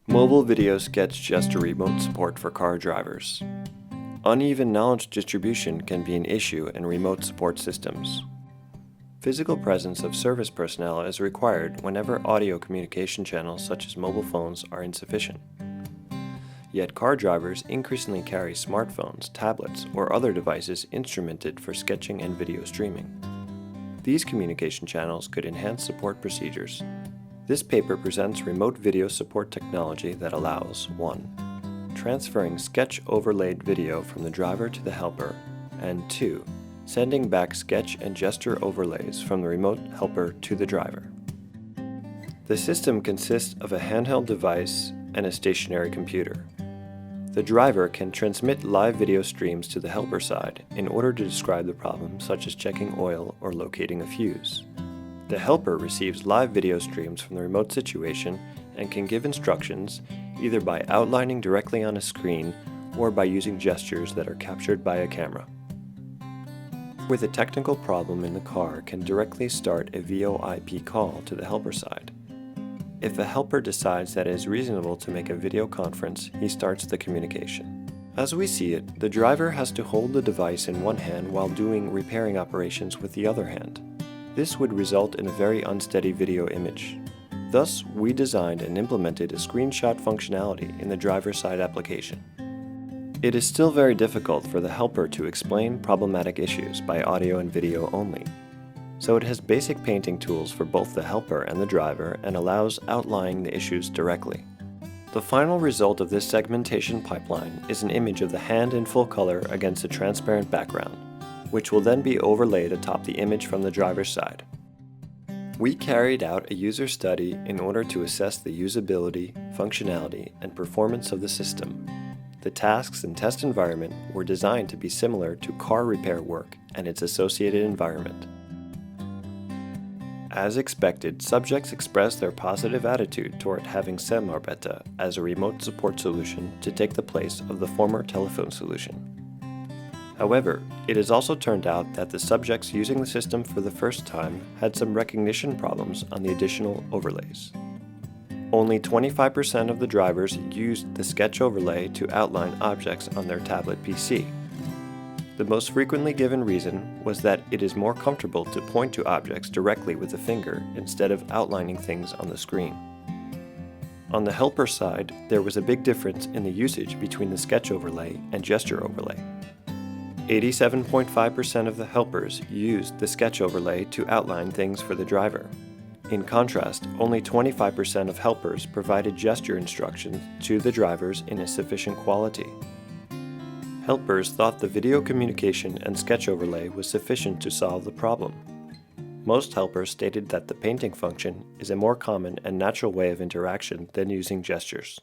Mobile video sketch gesture remote support for car drivers. Uneven knowledge distribution can be an issue in remote support systems. Physical presence of service personnel is required whenever audio communication channels such as mobile phones are insufficient. Yet car drivers increasingly carry smartphones, tablets, or other devices instrumented for sketching and video streaming. These communication channels could enhance support procedures. This paper presents remote video support technology that allows 1. Transferring sketch overlaid video from the driver to the helper, and 2. Sending back sketch and gesture overlays from the remote helper to the driver. The system consists of a handheld device and a stationary computer. The driver can transmit live video streams to the helper side in order to describe the problem, such as checking oil or locating a fuse. The helper receives live video streams from the remote situation and can give instructions either by outlining directly on a screen or by using gestures that are captured by a camera. With a technical problem in the car, can directly start a VoIP call to the helper side. If a helper decides that it is reasonable to make a video conference, he starts the communication. As we see it, the driver has to hold the device in one hand while doing repairing operations with the other hand. This would result in a very unsteady video image. Thus, we designed and implemented a screenshot functionality in the driver's side application. It is still very difficult for the helper to explain problematic issues by audio and video only. So it has basic painting tools for both the helper and the driver and allows outlining the issues directly. The final result of this segmentation pipeline is an image of the hand in full color against a transparent background, which will then be overlaid atop the image from the driver's side. We carried out a user study in order to assess the usability, functionality, and performance of the system. The tasks and test environment were designed to be similar to car repair work and its associated environment. As expected, subjects expressed their positive attitude toward having SEMarbeta as a remote support solution to take the place of the former telephone solution. However, it has also turned out that the subjects using the system for the first time had some recognition problems on the additional overlays. Only 25% of the drivers used the sketch overlay to outline objects on their tablet PC. The most frequently given reason was that it is more comfortable to point to objects directly with the finger instead of outlining things on the screen. On the helper side, there was a big difference in the usage between the sketch overlay and gesture overlay. 87.5% of the helpers used the sketch overlay to outline things for the driver. In contrast, only 25% of helpers provided gesture instructions to the drivers in a sufficient quality. Helpers thought the video communication and sketch overlay was sufficient to solve the problem. Most helpers stated that the painting function is a more common and natural way of interaction than using gestures.